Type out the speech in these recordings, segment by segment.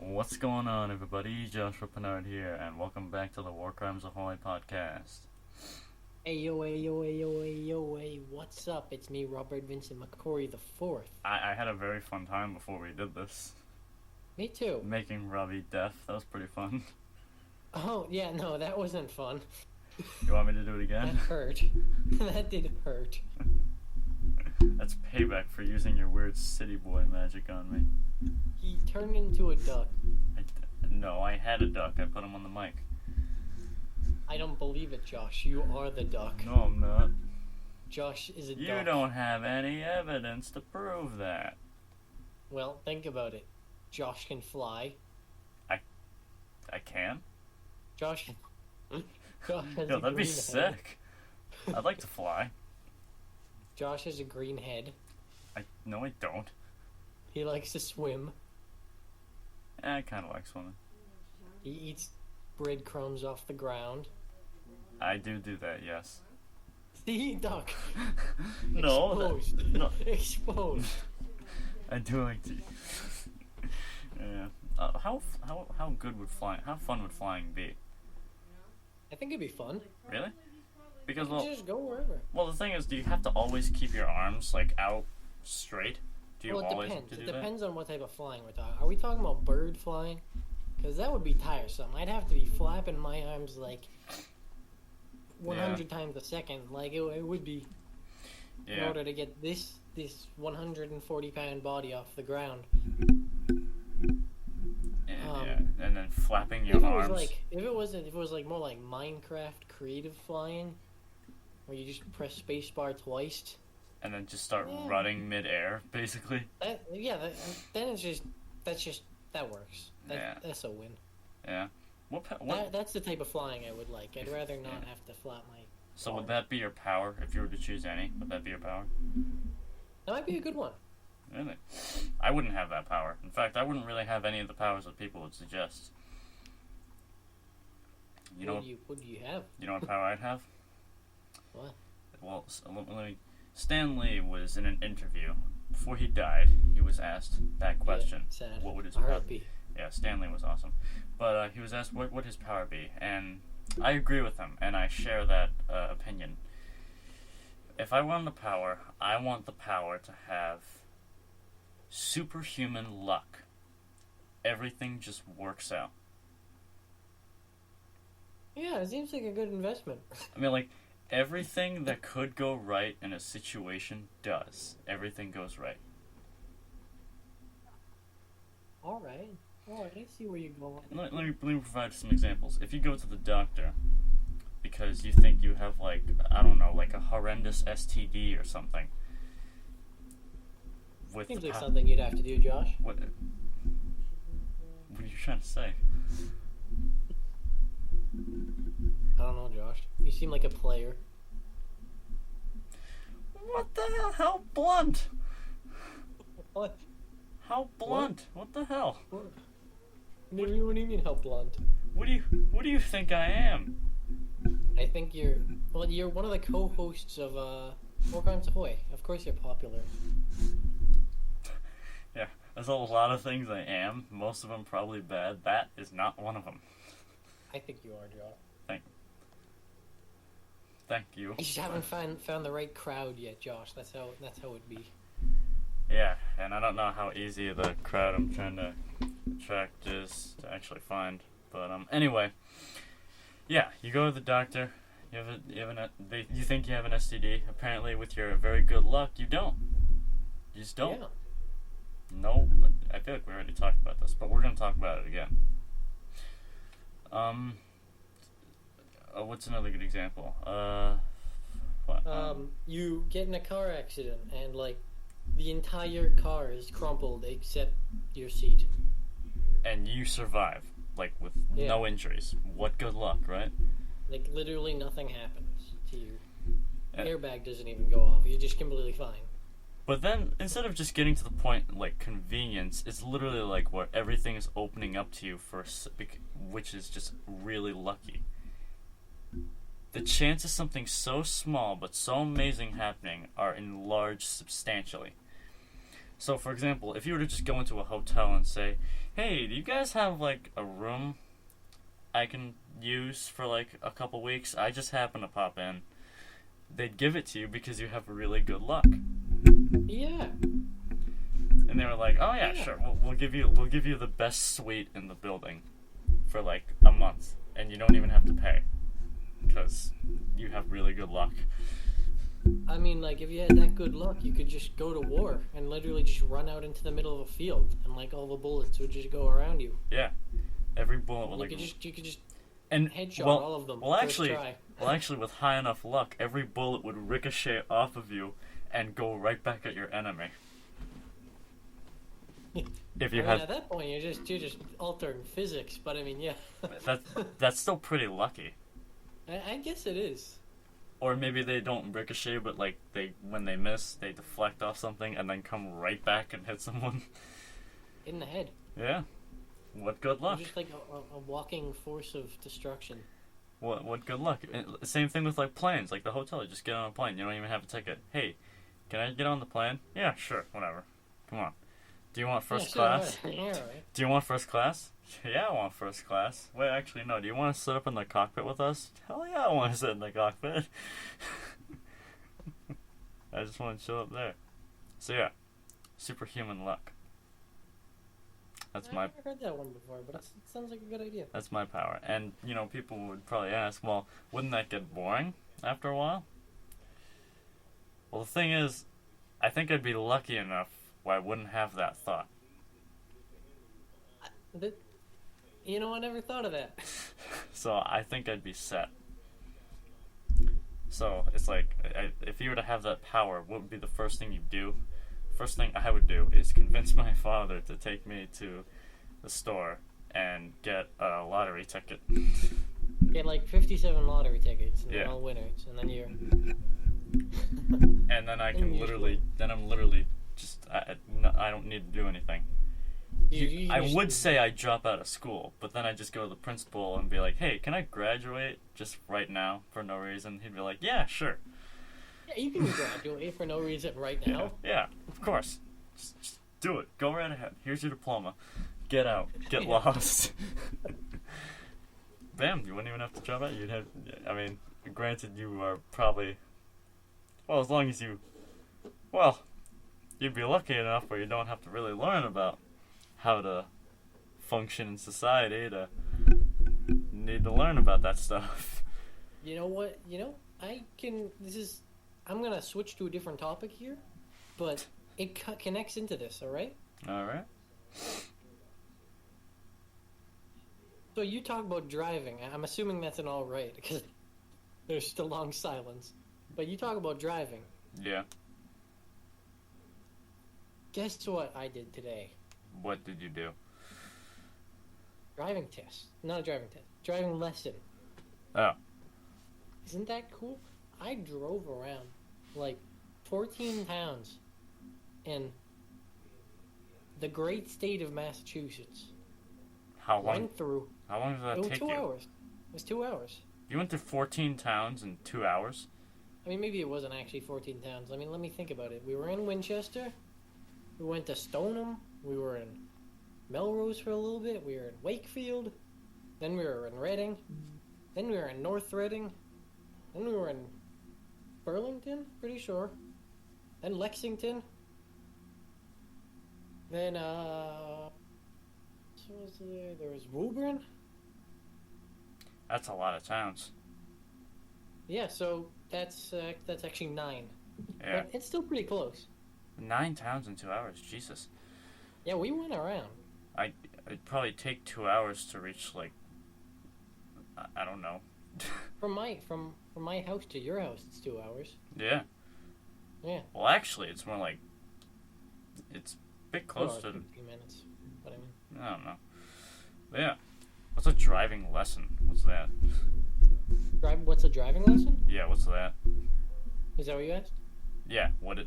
What's going on, everybody? Joshua Pinard here, and welcome back to the War Crimes Ahoy podcast. Hey yo, hey, what's up? It's me, Robert Vincent McCory the Fourth. I had a very fun time before we did this. Me too. Making Robbie deaf, that was pretty fun. Oh, yeah, no, that wasn't fun. You want me to do it That again? hurt. That did hurt. That's payback for using your weird city boy magic on me. He turned into a duck. No, I had a duck. I put him on the mic. I don't believe it, Josh. You are the duck. No, I'm not. Josh is a duck. You don't have any evidence to prove that. Well, think about it. Josh can fly. I can? Josh has Yo, a that'd be green head. sick. I'd like to fly. Josh has a green head. No, I don't. He likes to swim. I kind of like swimming. He eats breadcrumbs off the ground. I do that, yes. See, duck. No, Exposed. no. Exposed. I do like to. Yeah. How fun would flying be? I think it'd be fun. Really? Because You can just go wherever. the thing is, do you have to always keep your arms like out straight? Do you Well, it always depends. have to It do that? depends on what type of flying we're talking. Are we talking about bird flying? Because that would be tiresome. I'd have to be flapping my arms like 100 times a second. Like it would be in Yeah. order to get this 140-pound body off the ground. And then flapping your If it arms. was if it was like more like Minecraft creative flying, where you just press spacebar twice. And then just start Yeah. running midair, basically. Then that works. That's a win. Yeah. What? That's the type of flying I would like. I'd rather not have to flap my. So would that be your power if you were to choose any? Would that be your power? That might be a good one. Really? I wouldn't have that power. In fact, I wouldn't really have any of the powers that people would suggest. What do you have? You know what power I'd have? What? Well, Stan Lee was in an interview. Before he died, he was asked that question. Yeah, sad. What would his power R.I.P. Yeah, Stan Lee was awesome. But he was asked what would his power be, and I agree with him, and I share that opinion. If I won the power, I want the power to have superhuman luck. Everything just works out. Yeah, it seems like a good investment. I mean, like, everything that could go right in a situation does. Everything goes right. All right, I see where you're going. Let me provide some examples. If you go to the doctor because you think you have, like, I don't know, like a horrendous STD or something. Seems like something you'd have to do, Josh. What are you trying to say? I don't know, Josh. You seem like a player. What the hell? How blunt? What? How blunt? What the hell? What do you mean, how blunt? What do you think I am? I think you're one of the co-hosts of War Crimes Ahoy. Of course you're popular. Yeah, there's a lot of things I am. Most of them probably bad. That is not one of them. I think you are, Josh. Thank you. You just haven't found the right crowd yet, Josh. That's how it be. Yeah, and I don't know how easy the crowd I'm trying to attract is to actually find. But anyway, yeah, you go to the doctor. You think you have an STD. Apparently, with your very good luck, you don't. You just don't. Yeah. No, I feel like we already talked about this, but we're gonna talk about it again. What's another good example? What? You get in a car accident and like the entire car is crumpled except your seat. And you survive, like with no injuries. What good luck, right? Like literally nothing happens to you. Airbag doesn't even go off. You're just completely fine. But then, instead of just getting to the point, like, convenience, it's literally, like, where everything is opening up to you which is just really lucky. The chances something so small but so amazing happening are enlarged substantially. So, for example, if you were to just go into a hotel and say, hey, do you guys have, like, a room I can use for, like, a couple weeks? I just happen to pop in. They'd give it to you because you have really good luck. Yeah. And they were like, oh, yeah, Yeah. sure, we'll give you the best suite in the building for, like, a month. And you don't even have to pay. Because you have really good luck. I mean, like, if you had that good luck, you could just go to war and literally just run out into the middle of a field, and like all the bullets would just go around you. Yeah. Every bullet would, like... You could just and headshot well, all of them. Well, first actually, try. with high enough luck, every bullet would ricochet off of you and go right back at your enemy. If you at that point, you're just altering physics. But I mean, yeah. that's still pretty lucky. I guess it is. Or maybe they don't ricochet, but like when they miss, they deflect off something and then come right back and hit someone. In the head. Yeah. What good luck. You're just like a walking force of destruction. What good luck. Same thing with like planes, like the hotel. You just get on a plane. You don't even have a ticket. Hey, can I get on the plane? Yeah, sure, whatever. Come on. Do you want first class? Yeah, right. Do you want first class? Yeah, I want first class. Wait, actually, no. Do you want to sit up in the cockpit with us? Hell yeah, I want to sit in the cockpit. I just want to chill up there. So yeah, superhuman luck. I've never heard that one before, but it sounds like a good idea. That's my power. And, people would probably ask, well, wouldn't that get boring after a while? Well, the thing is, I think I'd be lucky enough where I wouldn't have that thought. I never thought of that. So I think I'd be set. So it's like, if you were to have that power, what would be the first thing you do? First thing I would do is convince my father to take me to the store and get a lottery ticket. Get like 57 lottery tickets, and they're all winners, and then you're... and then I'm literally just, I don't need to do anything. I would say I drop out of school, but then I just go to the principal and be like, hey, can I graduate just right now for no reason? He'd be like, yeah, sure. Yeah, you can graduate for no reason right now. Yeah, of course. Just do it. Go right ahead. Here's your diploma. Get out. Get lost. Bam, you wouldn't even have to drop out. You'd have, granted you are probably, as long as you'd be lucky enough where you don't have to really learn about how to function in society to need to learn about that stuff. You know what? I'm going to switch to a different topic here, but it connects into this, alright? Alright. So you talk about driving. I'm assuming that's an alright, because there's still long silence. But you talk about driving. Yeah. Guess what I did today? What did you do? Driving test. Not a driving test. Driving lesson. Oh. Isn't that cool? I drove around like 14 towns in the great state of Massachusetts. How long? Went through. How long did that take you? 2 hours. It was 2 hours. You went through 14 towns in 2 hours? I mean, maybe it wasn't actually 14 towns. I mean, let me think about it. We were in Winchester. We went to Stoneham. We were in Melrose for a little bit. We were in Wakefield. Then we were in Reading. Then we were in North Reading. Then we were in Burlington, pretty sure. Then Lexington. Then, what was there? There was Woburn. That's a lot of towns. Yeah, so that's actually 9. Yeah. But it's still pretty close. 9 towns in 2 hours, Jesus. Yeah, we went around. It'd probably take 2 hours to reach, like, I don't know. From my house to your house, it's 2 hours. Yeah. Yeah. Well, actually, it's more like, it's a bit close to... 50 minutes, but I mean... I don't know. But yeah. What's a driving lesson? What's that? What's a driving lesson? Yeah, what's that? Is that what you asked? Yeah, what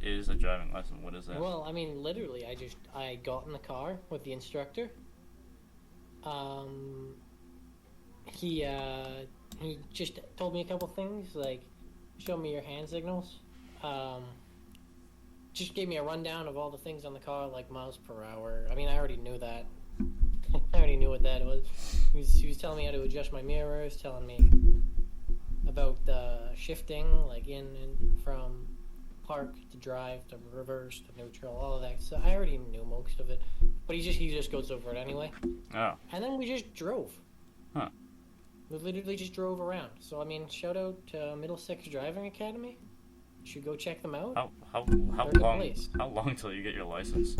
is a driving lesson? What is that? Well, I mean, literally, I got in the car with the instructor. He just told me a couple things, like, show me your hand signals. Just gave me a rundown of all the things on the car, like miles per hour. I mean, I already knew that, telling me how to adjust my mirrors, telling me about shifting, like in and from park to drive to reverse to neutral, all of that. So I already knew most of it, but he just goes over it anyway. Oh. And then we just drove. Huh. We literally just drove around. So I mean, shout out to Middlesex Driving Academy. You should go check them out. How They're a good long? place. How long till you get your license?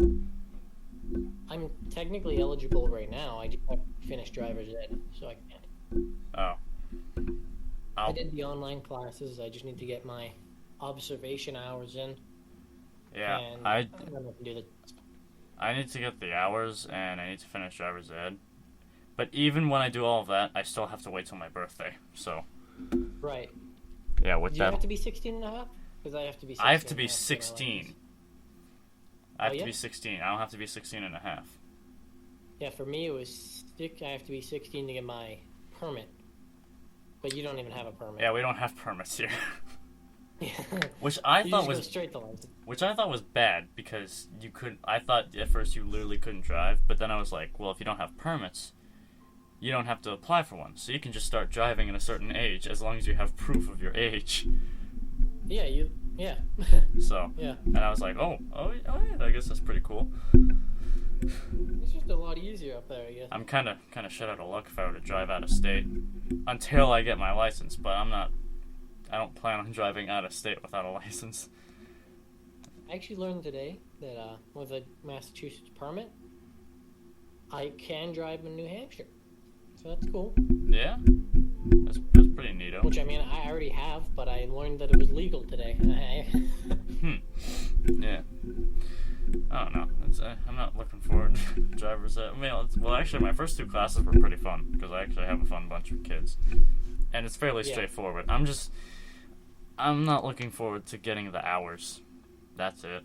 I'm technically eligible right now. I just have to finish driver's ed, so I can't. Oh. I did the online classes. I just need to get my observation hours in. Yeah, And I then I can do the. I need to get the hours and I need to finish driver's ed. But even when I do all of that, I still have to wait till my birthday. So. Right. Yeah, with Do you that. have to be 16 and a half? Because I have to be 16 I have to be and a half 16. I have to be 16. I don't have to be 16 and a half. Yeah, for me it was I have to be 16 to get my permit. But you don't even have a permit. Yeah, we don't have permits here. Yeah. Which I You thought just was go straight to license. Which I thought was bad because you could. I thought at first you literally couldn't drive, but then I was like, well, if you don't have permits, you don't have to apply for one, so you can just start driving at a certain age as long as you have proof of your age. Yeah, yeah. So Yeah. and I was like, oh yeah, I guess that's pretty cool. It's just a lot easier up there, I guess. I'm kind of shit out of luck if I were to drive out of state until I get my license, but I don't plan on driving out of state without a license. I actually learned today that with a Massachusetts permit, I can drive in New Hampshire. So that's cool. Yeah, that's pretty neato. Which, I mean, I already have, but I learned that it was legal today. Yeah. I don't know. I'm not looking forward to driver's ed. I mean, well, actually, my first two classes were pretty fun because I actually have a fun bunch of kids, and it's fairly straightforward. I'm not looking forward to getting the hours. That's it.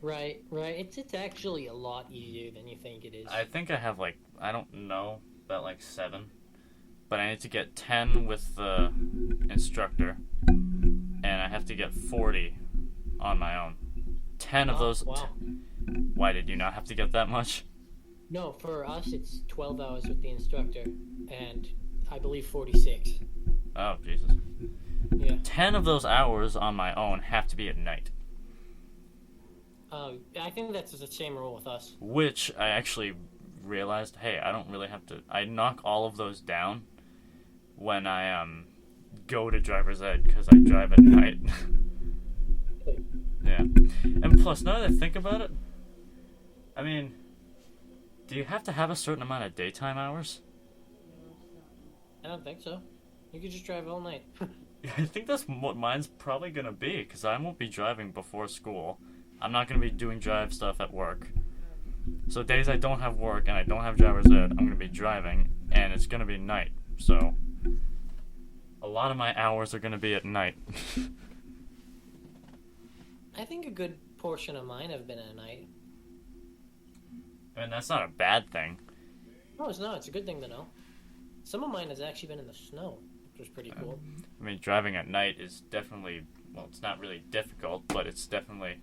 Right. It's actually a lot easier than you think it is. I think I have I don't know, about 7, but I need to get 10 with the instructor, and I have to get 40 on my own. 10 of those. Wow. Why did you not have to get that much? No, for us it's 12 hours with the instructor, and I believe 46. Oh, Jesus. Yeah. 10 of those hours on my own have to be at night. I think that's the same rule with us. Which I actually realized, hey, I don't really have to. I knock all of those down when I go to driver's ed because I drive at night. Yeah. And plus, now that I think about it, I mean, do you have to have a certain amount of daytime hours? I don't think so. You could just drive all night. I think that's what mine's probably going to be, because I won't be driving before school. I'm not going to be doing drive stuff at work. So days I don't have work and I don't have driver's ed, I'm going to be driving, and it's going to be night. So a lot of my hours are going to be at night. I think a good portion of mine have been at night. I mean, that's not a bad thing. No, it's not. It's a good thing to know. Some of mine has actually been in the snow, which was pretty cool. I mean, driving at night is definitely, well, it's not really difficult, but it's definitely...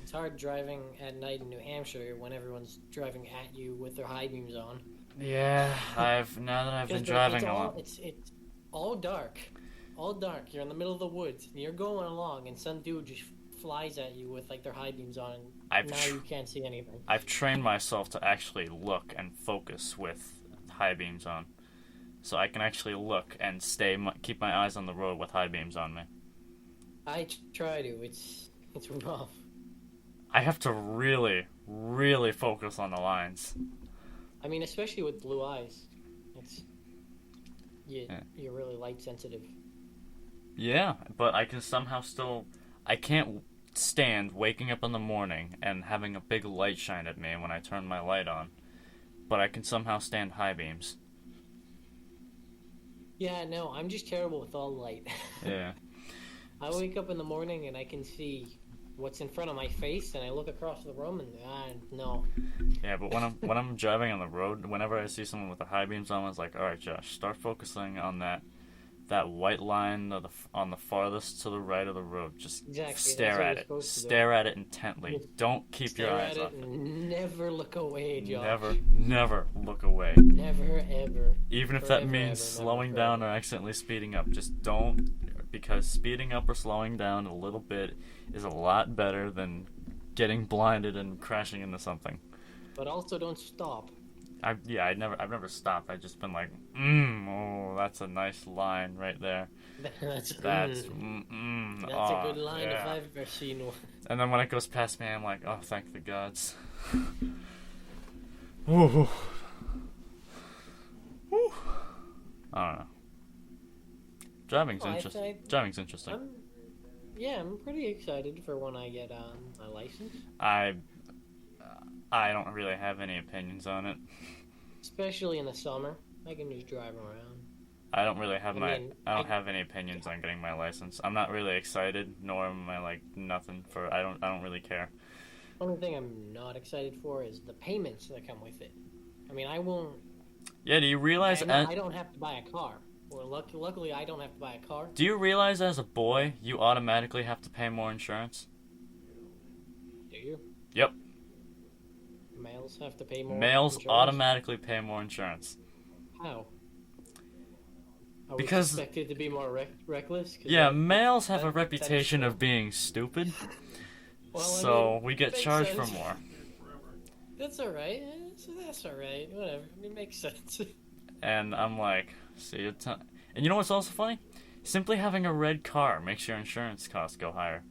It's hard driving at night in New Hampshire when everyone's driving at you with their high beams on. Yeah, now that I've been driving a lot. It's all dark. All dark. You're in the middle of the woods, and you're going along, and some dude just flies at you with their high beams on, and now you can't see anything. I've trained myself to actually look and focus with high beams on, so I can actually look and keep my eyes on the road with high beams on me. I try to. It's rough. I have to really, really focus on the lines. I mean, especially with blue eyes, you're really light sensitive. Yeah, but I can somehow I can't stand waking up in the morning and having a big light shine at me when I turn my light on, but I can somehow stand high beams. Yeah, no, I'm just terrible with all light. Yeah. I wake up in the morning and I can see what's in front of my face, and I look across the room and no. Yeah, but when I'm driving on the road, whenever I see someone with the high beams on, it's like, all right, Josh, start focusing on that that white line on the farthest to the right of the road. Just Exactly. stare at it. Stare at it intently. Don't keep your eyes off it. Never look away, Josh. Never look away. Never, ever. Even if that means slowing down or accidentally speeding up, just don't, because speeding up or slowing down a little bit is a lot better than getting blinded and crashing into something. But also don't stop. I've never stopped. I've just been like, oh, that's a nice line right there. That's a good line if I've ever seen one. And then when it goes past me, I'm like, oh, thank the gods. Ooh. Woo. I don't know. Driving's interesting. Driving's interesting. I'm pretty excited for when I get my license. I don't really have any opinions on it. Especially in the summer, I can just drive around. I don't really have I don't have any opinions on getting my license. I'm not really excited, nor am I like nothing for. I don't really care. Only thing I'm not excited for is the payments that come with it. I mean, I won't. Yeah, do you realize? I don't have to buy a car. Well, luckily, I don't have to buy a car. Do you realize as a boy, you automatically have to pay more insurance? Do you? Yep. Males have to pay more. Males insurance? automatically pay more insurance. How? Are because we expected to be more reckless? Yeah, males have a reputation of being stupid, well, so we get charged for more. That's all right. That's all right. Whatever. It makes sense. And I'm like, see, and you know what's also funny? Simply having a red car makes your insurance costs go higher.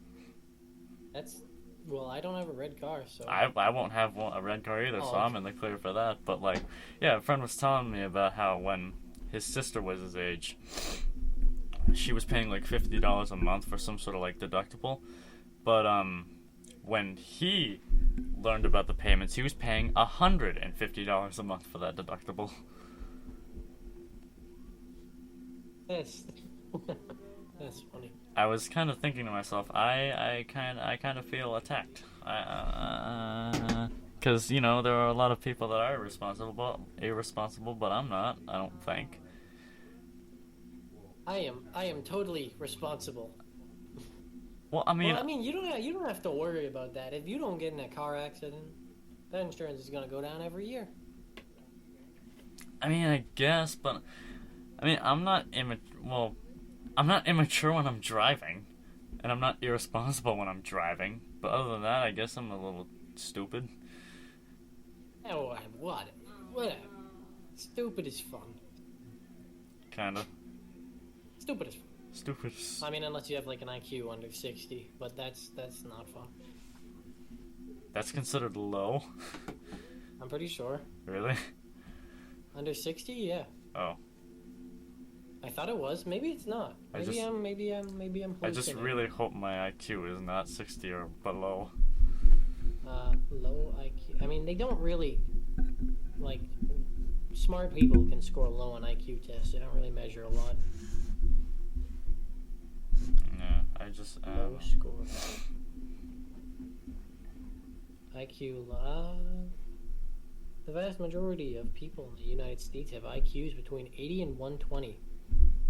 Well, I don't have a red car, so... I won't have a red car either, so I'm in the clear for that. But, like, yeah, a friend was telling me about how when his sister was his age, she was paying, like, $50 a month for some sort of, like, deductible. But, when he learned about the payments, he was paying $150 a month for that deductible. That's funny. I was kind of thinking to myself, I kind of feel attacked. Because, you know, there are a lot of people that are irresponsible, but I'm not, I don't think. I am totally responsible. Well, I mean, you don't have to worry about that. If you don't get in a car accident, that insurance is gonna go down every year. I mean, I guess, but I mean, I'm not immature when I'm driving, and I'm not irresponsible when I'm driving. But other than that, I guess I'm a little stupid. Oh, whatever. Stupid is fun. Kinda. Stupid is fun. Stupid. I mean, unless you have like an IQ under 60, but that's not fun. That's considered low? I'm pretty sure. Really? Under 60, yeah. Oh. I thought it was. Maybe it's not. Maybe I'm hallucinating. I just really hope my IQ is not 60 or below. Low IQ. I mean, they don't really, like, smart people can score low on IQ tests. They don't really measure a lot. Yeah, I just low score. IQ. The vast majority of people in the United States have IQs between 80 and 120.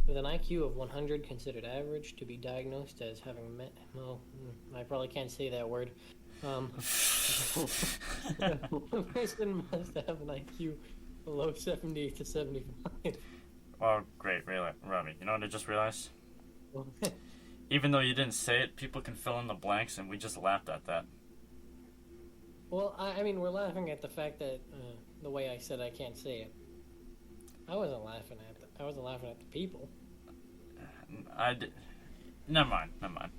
With an IQ of 100 considered average to be diagnosed as having I probably can't say that word. One person must have an IQ below 70 to 75. Oh, great, really, Robbie. You know what I just realized? Even though you didn't say it, people can fill in the blanks, and we just laughed at that. Well, I mean, we're laughing at the fact that the way I said I can't say it. I wasn't laughing at the people. Never mind. Never mind.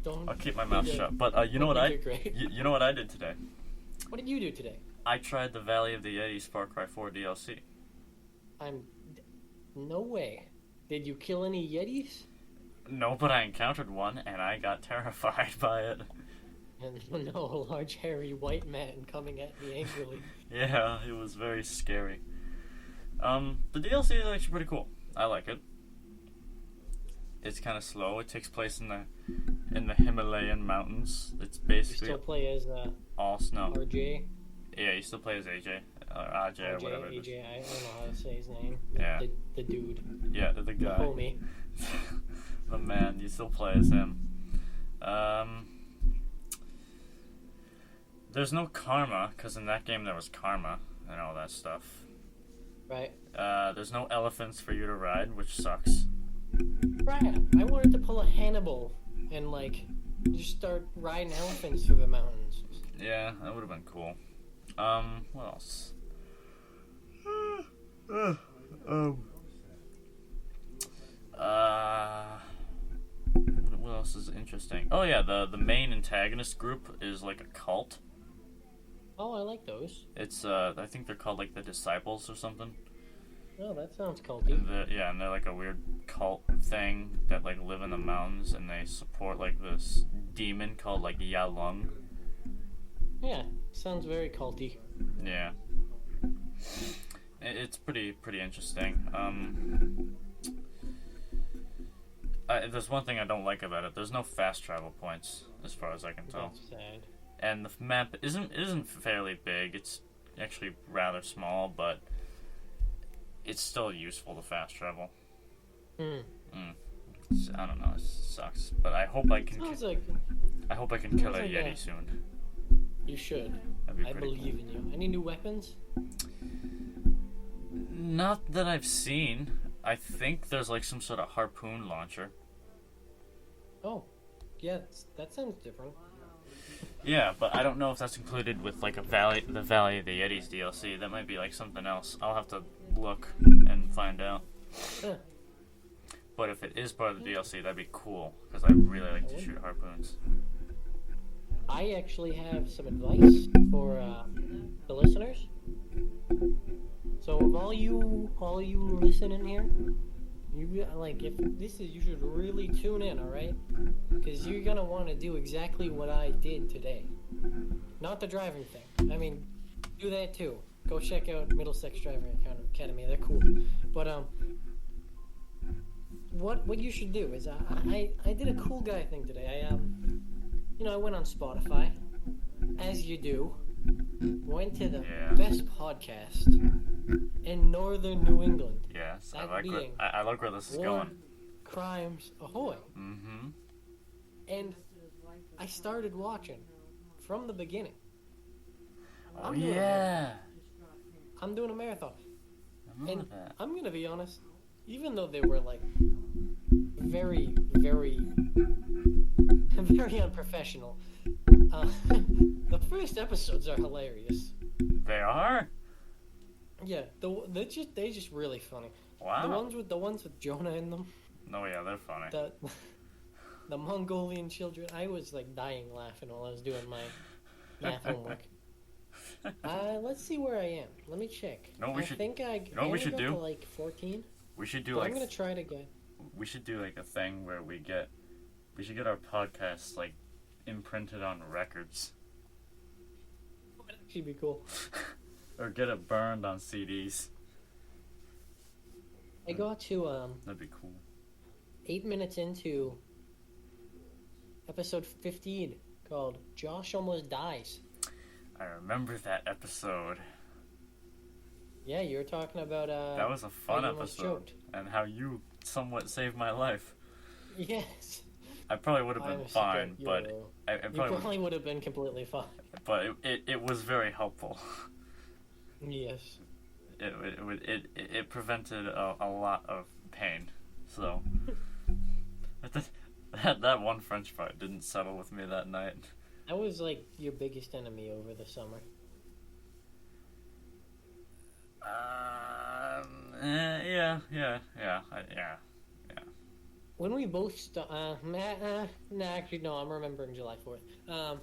Don't. I'll keep my mouth shut. But you know what you know what I did today? What did you do today? I tried the Valley of the Yetis Far Cry 4 DLC. No way. Did you kill any Yetis? No, but I encountered one, and I got terrified by it. And no, a large hairy white man coming at me angrily. Yeah, it was very scary. The DLC is actually pretty cool. I like it. It's kind of slow. It takes place in the Himalayan mountains. It's basically you still play as all snow. RJ. Yeah, he still plays AJ or AJ or whatever. AJ, I don't know how to say his name. Yeah. The dude. Yeah, the guy. The homie. The man, you still play as him. There's no karma, because in that game there was karma and all that stuff. Right. There's no elephants for you to ride, which sucks. Right. I wanted to pull a Hannibal and, like, just start riding elephants through the mountains. Yeah, that would have been cool. What else? What else is interesting? Oh yeah, the main antagonist group is like a cult. Oh, I like those. It's I think they're called like the Disciples or something. Oh, that sounds culty. And they're like a weird cult thing that like live in the mountains, and they support like this demon called like Yalung. Yeah, sounds very culty. Yeah. It's pretty interesting. There's one thing I don't like about it. There's no fast travel points, as far as I can tell. That's sad. And the map isn't fairly big. It's actually rather small, but it's still useful to fast travel. I don't know. It sucks, but I hope I can. I hope I can kill a Yeti soon. You should. That'd be I pretty believe in you. Any new weapons? Not that I've seen. I think there's like some sort of harpoon launcher. Oh, yeah, that sounds different. Yeah, but I don't know if that's included with like the Valley of the Yetis DLC. That might be like something else. I'll have to look and find out. Huh. But if it is part of the DLC, that'd be cool, because I really like to shoot harpoons. I actually have some advice for the listeners. So, if all you listening here, you like if this is, you should really tune in, all right? Because you're gonna want to do exactly what I did today. Not the driving thing. I mean, do that too. Go check out Middlesex Driving Academy. They're cool. But what you should do is I did a cool guy thing today. I went on Spotify, as you do. Went to the best podcast in northern New England. Yes, I like where this is going. Crimes Ahoy. Mm-hmm. And I started watching from the beginning. Oh, yeah. I'm doing a marathon. I remember that. I'm gonna be honest, even though they were like very, very, very unprofessional, the first episodes are hilarious. They are? Yeah, they just really funny. Wow. The ones with Jonah in them. Oh yeah, they're funny. The Mongolian children. I was like dying laughing while I was doing my math homework. Let's see where I am. Let me check. I think I got to like 14. We should do I'm gonna try to get. We should do like a thing where we should get our podcasts like imprinted on records. That would actually be cool. Or get it burned on CDs. I got to That'd be cool. 8 minutes into episode 15 called Josh Almost Dies. I remember that episode. Yeah, you were talking about that was a fun episode, and how you somewhat saved my life. Yes. I probably would have been fine, but I probably would have been completely fine. But it was very helpful. Yes. It prevented a lot of pain. So that one French fry didn't settle with me that night. That was like your biggest enemy over the summer. Yeah. When we both actually no, I'm remembering July 4th.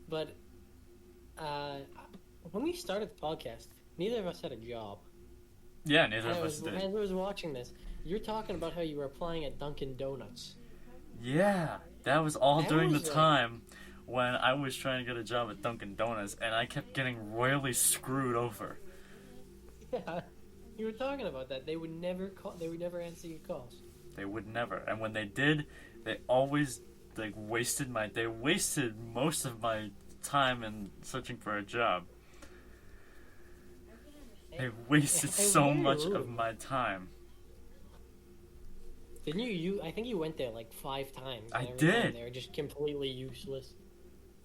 But when we started the podcast, neither of us had a job. Yeah, neither of us did. As I was watching this, you're talking about how you were applying at Dunkin' Donuts. Yeah, that was all during the time when I was trying to get a job at Dunkin' Donuts, and I kept getting royally screwed over. Yeah, you were talking about that. They would never call. They would never answer your calls. They would never, and when they did, they always wasted most of my time in searching for a job. They wasted Hey, so very much rude. of my time. Didn't you? I think you went there like 5 times. I and every time did. They were just completely useless.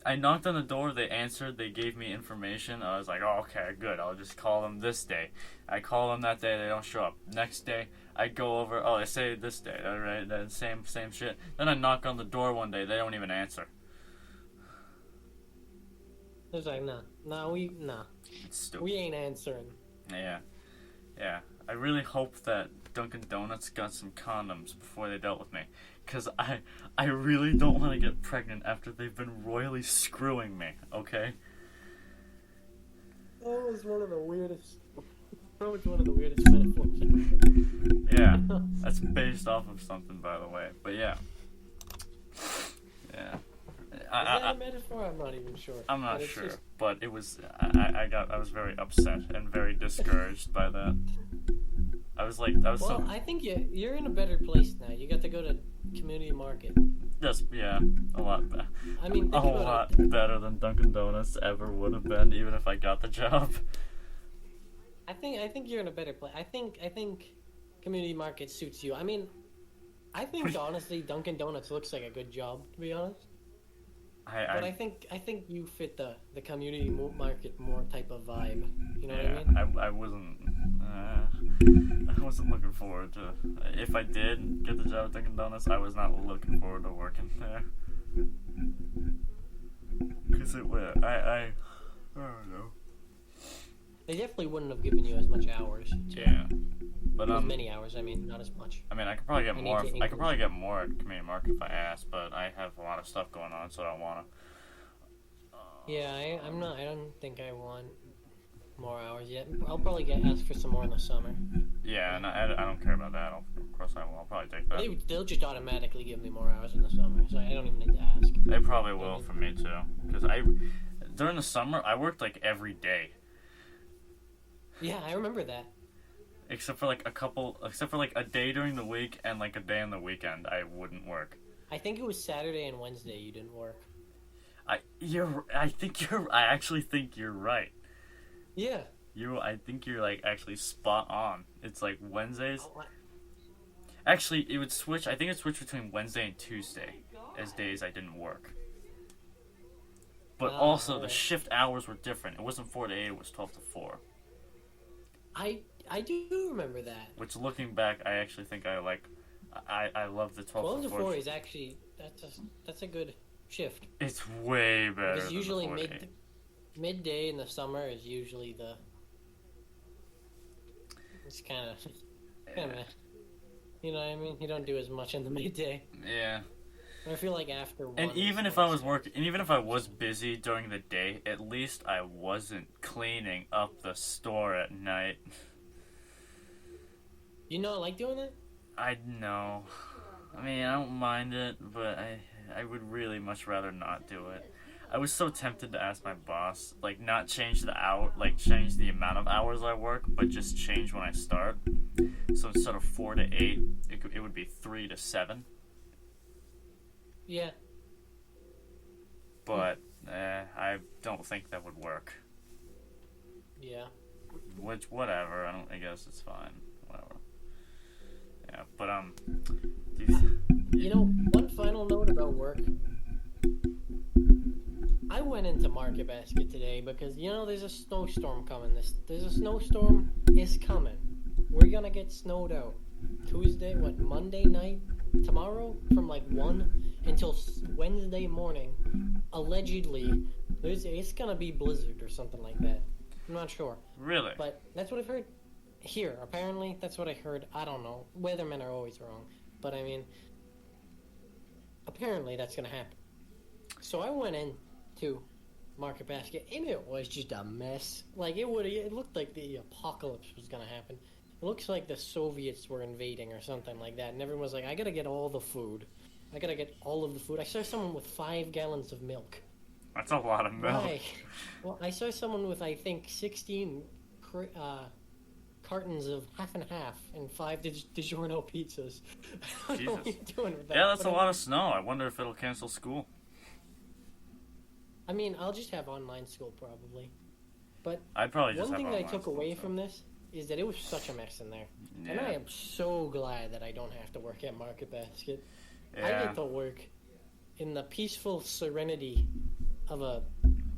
I knocked on the door, they answered, they gave me information. I was like, oh, okay, good, I'll just call them this day. I call them that day, they don't show up. Next day, I go over, oh, they say this day, alright, then same shit. Then I knock on the door one day, they don't even answer. It was like, nah, It's stupid. we ain't answering. Yeah. I really hope that Dunkin' Donuts got some condoms before they dealt with me. Because I really don't want to get pregnant after they've been royally screwing me, okay? That was one of the weirdest. That was one of the weirdest metaphors. Yeah, that's based off of something, by the way. But yeah. Yeah. Is that a metaphor? I'm not even sure. I'm not But it's sure, just- but it was. I was very upset and very discouraged by that. I was Well, so. I think you're in a better place now. You got to go to community market. Just yeah, a lot better. I mean, A think whole about lot better than Dunkin' Donuts ever would have been, even if I got the job. I think you're in a better place. I think community market suits you. I mean, I think honestly, Dunkin' Donuts looks like a good job, to be honest. But I think you fit the community market more type of vibe. You know what I mean? I wasn't. I wasn't looking forward to. If I did get the job at Dunkin' Donuts, I was not looking forward to working there. Cause I don't know. They definitely wouldn't have given you as much hours. Yeah, but As many hours. I mean, not as much. I mean, I could probably get I need more. to I could increase. probably get more at community market if I asked, but I have a lot of stuff going on, so I don't want to. Yeah, I'm not. I don't think I want more hours yet. I'll probably ask for some more in the summer. Yeah, and I don't care about that. Of course, I will. I'll probably take that. They'll just automatically give me more hours in the summer, so I don't even need to ask. They probably will for me too, because during the summer I worked like every day. Yeah, I remember that. Except for like a day during the week and like a day on the weekend, I wouldn't work. I think it was Saturday and Wednesday you didn't work. I actually think you're right. Yeah. I think you're like actually spot on. It's like Wednesdays. Oh, what? Actually, it would switch. I think it switched between Wednesday and Tuesday as days I didn't work. But also the alright. shift hours were different. It wasn't 4 to 8. It was 12 to 4. I do remember that. Which, looking back, I actually think I like. I love the 12 12 to to 4. 4 is actually that's a good shift. It's way better. Because than usually the 4 to 8. midday in the summer is usually it's kind of you know what I mean. You don't do as much in the midday. Yeah. I feel like after one. And is even if more I was so. working, and even if I was busy during the day, at least I wasn't cleaning up the store at night. You not like doing that? I know. I mean, I don't mind it, but I would really much rather not do it. I was so tempted to ask my boss, like, not change change the amount of hours I work, but just change when I start. So instead of 4 to 8, it would be 3 to 7. Yeah. But I don't think that would work. Yeah. Which, whatever. I guess it's fine. Whatever. Yeah, but You know, one final note about work. I went into Market Basket today because there's a snowstorm coming. There's a snowstorm is coming. We're gonna get snowed out. Tuesday, Monday night, tomorrow from like 1 until Wednesday morning. Allegedly, it's gonna be blizzard or something like that. I'm not sure, really? but that's what I've heard. Here, apparently, that's what I heard. I don't know. Weathermen are always wrong, but I mean, apparently that's gonna happen. So I went into Market Basket, and it was just a mess. Like it looked like the apocalypse was gonna happen. It looks like the Soviets were invading or something like that, and everyone was like, "I gotta get all the food. I gotta get all of the food." I saw someone with 5 gallons of milk. That's a lot of milk. Why? Well, I saw someone with I think 16 cartons of half and half and 5 DiGiorno pizzas. I don't know what Jesus. you're doing with that. Yeah, that's but a lot of snow. I wonder if it'll cancel school. I mean, I'll just have online school probably. But I'd probably just one have thing I online took school, away so. from this is that it was such a mess in there. And I Yeah. am so glad that I don't have to work at Market Basket. I Yeah. get to work in the peaceful serenity of a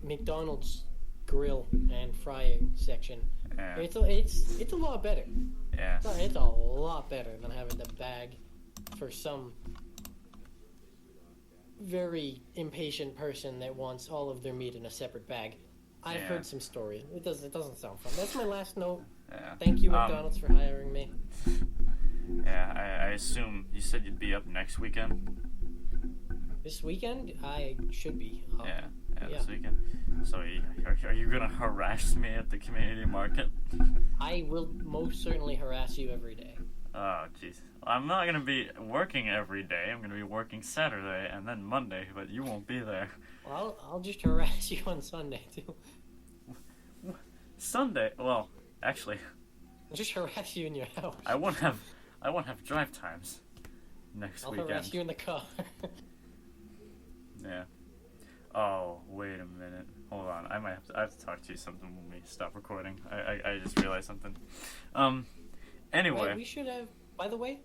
McDonald's grill and frying section. Yeah. It's a lot better. Yeah. It's a lot better than having to bag for some very impatient person that wants all of their meat in a separate bag. I've Yeah. heard some stories. It doesn't sound fun. That's my last note. Yeah. Thank you, McDonald's, for hiring me. Yeah, I assume you said you'd be up next weekend. This weekend, I should be. Yeah, yeah. this weekend. So are you gonna harass me at the community market? I will most certainly harass you every day. Oh, jeez. I'm not gonna be working every day. I'm gonna be working Saturday and then Monday, but you won't be there. Well, I'll just harass you on Sunday too. Sunday? Well, actually, I'll just harass you in your house. I won't have drive times next I'll weekend. harass you in the car. Yeah. Oh, wait a minute. Hold on. I have to talk to you something when we stop recording. I just realized something. Anyway. Wait, we should have. By the way,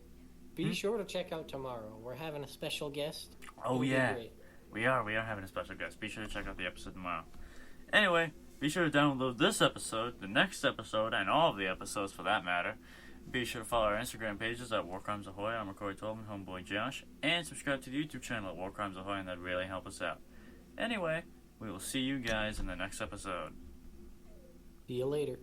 be sure to check out tomorrow. We're having a special guest. Oh, It'll be yeah. great. We are having a special guest. Be sure to check out the episode tomorrow. Anyway, be sure to download this episode, the next episode, and all of the episodes for that matter. Be sure to follow our Instagram pages at War Crimes Ahoy. I'm Corey Tolman, Homeboy Josh, and subscribe to the YouTube channel at War Crimes Ahoy, and that'd really help us out. Anyway, we will see you guys in the next episode. See you later.